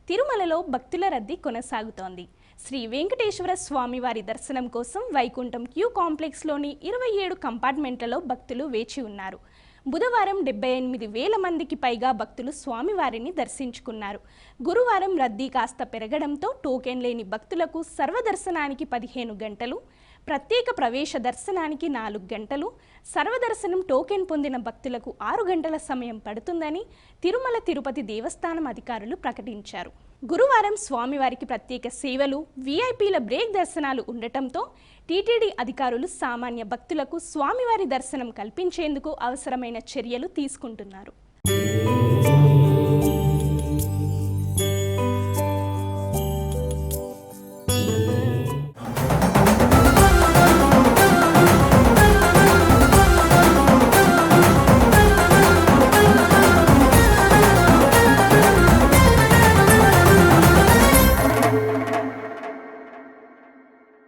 తిరుమలలో భక్తుల రద్దీ కొనసాగుతోంది. శ్రీ వెంకటేశ్వర స్వామివారి దర్శనం కోసం వైకుంఠం క్యూ కాంప్లెక్స్లోని 27 కంపార్ట్మెంట్లలో భక్తులు వేచి ఉన్నారు. బుధవారం 78,000 మందికి పైగా భక్తులు స్వామివారిని దర్శించుకున్నారు. గురువారం రద్దీ కాస్త పెరగడంతో టోకెన్ లేని భక్తులకు సర్వదర్శనానికి 15 గంటలు, ప్రత్యేక ప్రవేశ దర్శనానికి 4 గంటలు, సర్వదర్శనం టోకెన్ పొందిన భక్తులకు 6 గంటల సమయం పడుతుందని తిరుమల తిరుపతి దేవస్థానం అధికారులు ప్రకటించారు. గురువారం స్వామివారికి ప్రత్యేక సేవలు, వీఐపీల బ్రేక్ దర్శనాలు ఉండటంతో టీటీడీ అధికారులు సామాన్య భక్తులకు స్వామివారి దర్శనం కల్పించేందుకు అవసరమైన చర్యలు తీసుకుంటున్నారు.